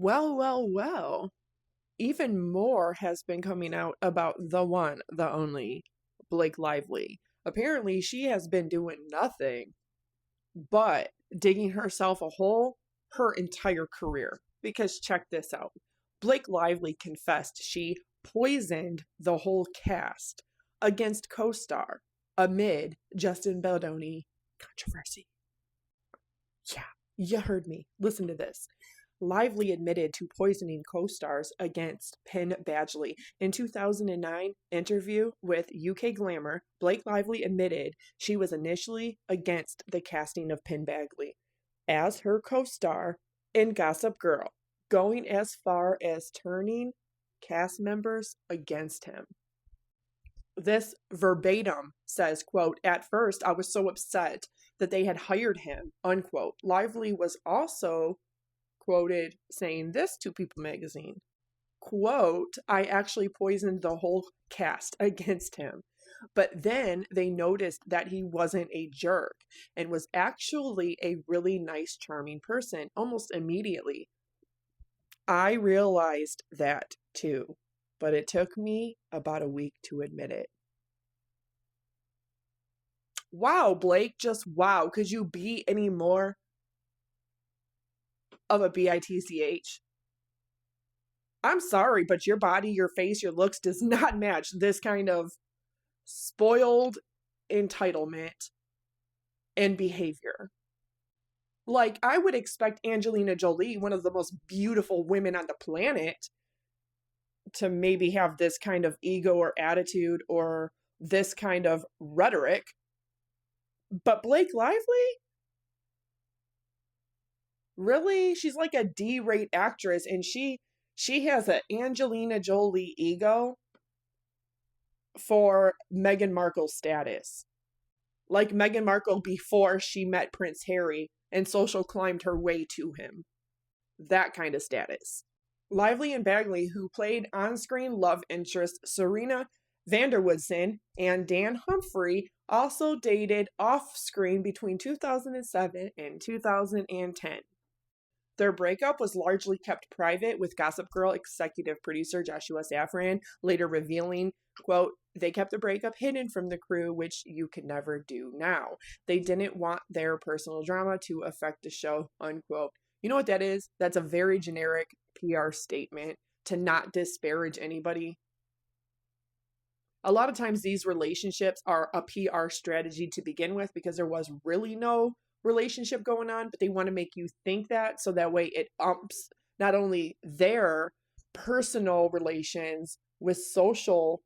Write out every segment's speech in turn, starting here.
Well, well, well. Even more has been coming out about the one, the only, Blake Lively. Apparently, she has been doing nothing but digging herself a hole her entire career. Because check this out, Blake Lively confessed she poisoned the whole cast against co star amid Justin Baldoni controversy. Yeah, you heard me. Listen to this. Lively admitted to poisoning co-stars against Penn Badgley. In 2009 interview with UK Glamour, Blake Lively admitted she was initially against the casting of Penn Badgley as her co-star in Gossip Girl, going as far as turning cast members against him. This verbatim says, quote, "At first I was so upset that they had hired him," unquote. Lively was also quoted saying this to People magazine, quote, "I actually poisoned the whole cast against him. But then they noticed that he wasn't a jerk and was actually a really nice, charming person almost immediately. I realized that too, but it took me about a week to admit it." Wow, Blake, just wow. Could you be any more of a bitch? I'm sorry, but your body, your face, your looks does not match this kind of spoiled entitlement and behavior. Like, I would expect Angelina Jolie, one of the most beautiful women on the planet, to maybe have this kind of ego or attitude or this kind of rhetoric. But Blake Lively? Really? She's like a D-rate actress, and she has an Angelina Jolie ego for Meghan Markle's status. Like Meghan Markle before she met Prince Harry and social climbed her way to him. That kind of status. Lively and Bagley, who played on-screen love interest Serena Vanderwoodson and Dan Humphrey, also dated off-screen between 2007 and 2010. Their breakup was largely kept private, with Gossip Girl executive producer Joshua Safran later revealing, quote, "They kept the breakup hidden from the crew, which you could never do now. They didn't want their personal drama to affect the show," unquote. You know what that is? That's a very generic PR statement to not disparage anybody. A lot of times these relationships are a PR strategy to begin with because there was really no relationship going on, but they want to make you think that so that way it umps not only their personal relations with social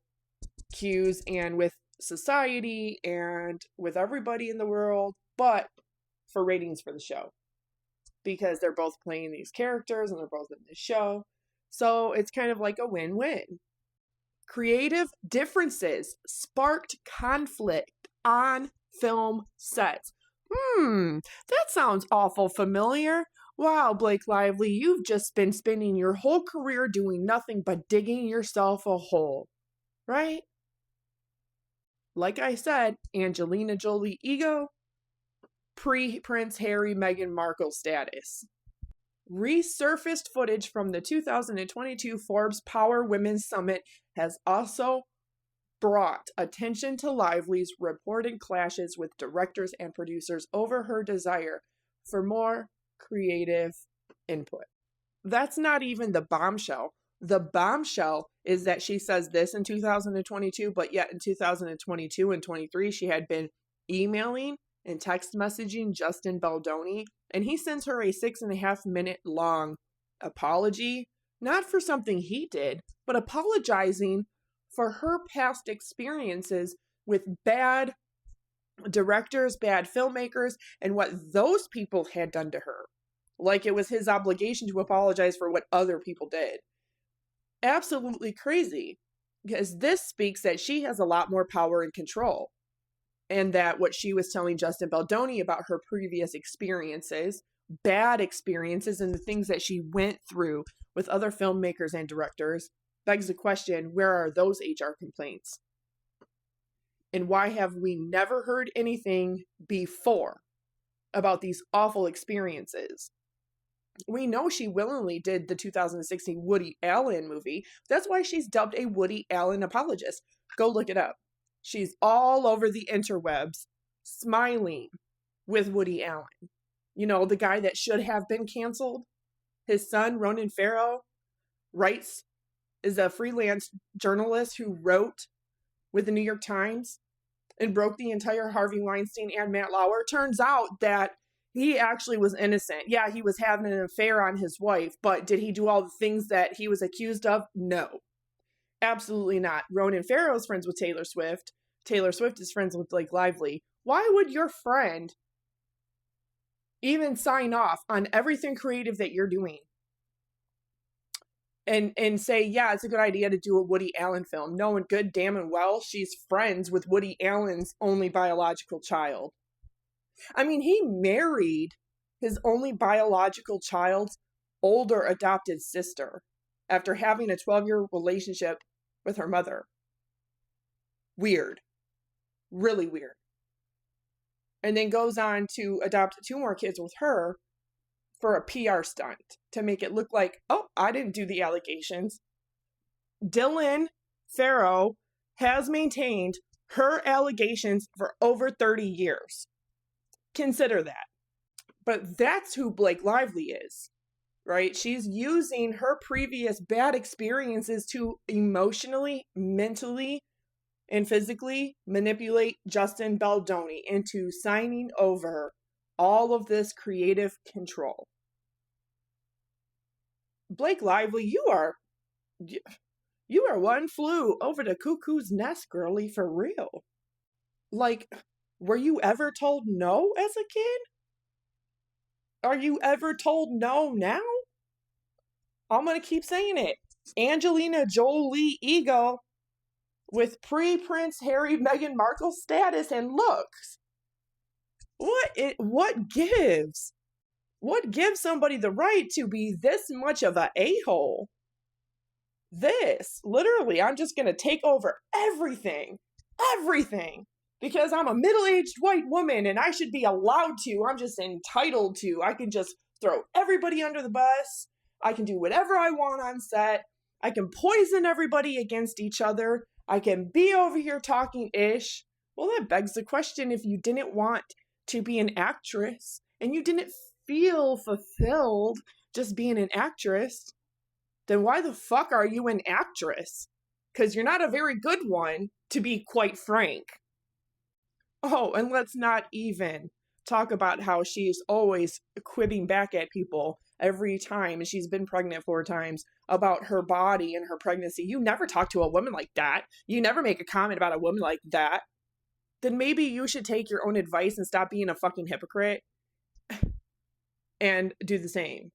cues and with society and with everybody in the world, but for ratings for the show. Because they're both playing these characters and they're both in the show. So it's kind of like a win-win. Creative differences sparked conflict on film sets. That sounds awful familiar. Wow, Blake Lively, you've just been spending your whole career doing nothing but digging yourself a hole, right? Like I said, Angelina Jolie ego, pre-Prince Harry Meghan Markle status. Resurfaced footage from the 2022 Forbes Power Women's Summit has also brought attention to Lively's reported clashes with directors and producers over her desire for more creative input. That's not even the bombshell. The bombshell is that she says this in 2022, but yet in 2022 and 23, she had been emailing and text messaging Justin Baldoni, and he sends her a 6.5-minute long apology, not for something he did, but apologizing for her past experiences with bad directors, bad filmmakers, and what those people had done to her. Like it was his obligation to apologize for what other people did. Absolutely crazy, because this speaks that she has a lot more power and control. And that what she was telling Justin Baldoni about her previous experiences, bad experiences, and the things that she went through with other filmmakers and directors begs the question, where are those HR complaints? And why have we never heard anything before about these awful experiences? We know she willingly did the 2016 Woody Allen movie. That's why she's dubbed a Woody Allen apologist. Go look it up. She's all over the interwebs, smiling with Woody Allen. You know, the guy that should have been canceled. His son, Ronan Farrow, is a freelance journalist who wrote with the New York Times and broke the entire Harvey Weinstein and Matt Lauer. Turns out that he actually was innocent. Yeah, he was having an affair on his wife, but did he do all the things that he was accused of? No, absolutely not. Ronan Farrow is friends with Taylor Swift. Taylor Swift is friends with Blake Lively. Why would your friend even sign off on everything creative that you're doing? And say, yeah, it's a good idea to do a Woody Allen film, knowing good damn and well she's friends with Woody Allen's only biological child. I mean, he married his only biological child's older adopted sister after having a 12-year relationship with her mother. Weird. Really weird. And then goes on to adopt 2 more kids with her for a PR stunt to make it look like, oh, I didn't do the allegations. Dylan Farrow has maintained her allegations for over 30 years. Consider that. But that's who Blake Lively is, right? She's using her previous bad experiences to emotionally, mentally, and physically manipulate Justin Baldoni into signing over all of this creative control. Blake Lively, you are one flew over the cuckoo's nest, girly, for real. Like, were you ever told no as a kid? Are you ever told no now? I'm going to keep saying it. Angelina Jolie ego with pre-Prince Harry Meghan Markle status and looks. What gives? What gives somebody the right to be this much of a a-hole? Literally, I'm just going to take over everything, because I'm a middle-aged white woman and I should be allowed to. I'm just entitled to. I can just throw everybody under the bus. I can do whatever I want on set. I can poison everybody against each other. I can be over here talking ish. Well, that begs the question, if you didn't want to be an actress and you didn't feel fulfilled just being an actress, then why the fuck are you an actress? Because you're not a very good one, to be quite frank. Oh, and let's not even talk about how she's always quibbing back at people every time, and she's been pregnant 4 times, about her body and her pregnancy. You never talk to a woman like that. You never make a comment about a woman like that. Then maybe you should take your own advice and stop being a fucking hypocrite and do the same.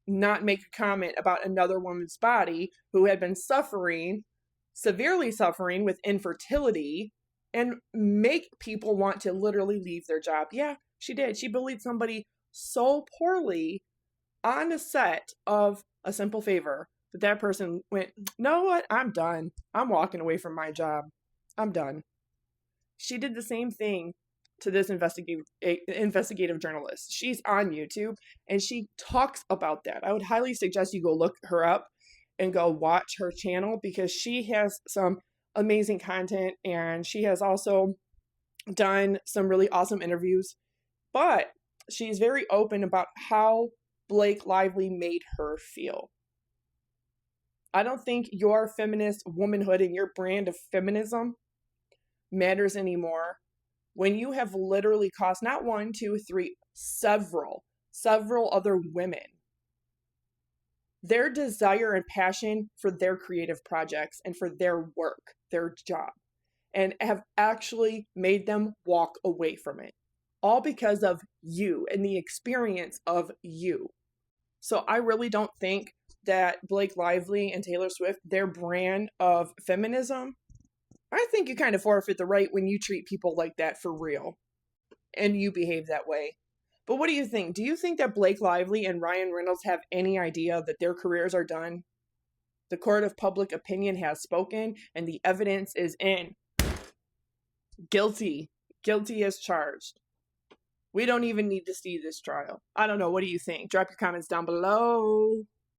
Not make a comment about another woman's body who had been severely suffering with infertility, and make people want to literally leave their job. Yeah, she did. She bullied somebody so poorly on a set of A Simple Favor that person went, know what? I'm done. I'm walking away from my job. I'm done. She did the same thing to this investigative journalist. She's on YouTube and she talks about that. I would highly suggest you go look her up and go watch her channel, because she has some amazing content and she has also done some really awesome interviews. But she's very open about how Blake Lively made her feel. I don't think your feminist womanhood and your brand of feminism matters anymore when you have literally cost not 1, 2, 3, several other women their desire and passion for their creative projects and for their work, their job, and have actually made them walk away from it. All because of you and the experience of you. So I really don't think that Blake Lively and Taylor Swift, their brand of feminism, I think you kind of forfeit the right when you treat people like that for real and you behave that way. But what do you think? Do you think that Blake Lively and Ryan Reynolds have any idea that their careers are done? The court of public opinion has spoken and the evidence is in. Guilty. Guilty as charged. We don't even need to see this trial. I don't know. What do you think? Drop your comments down below.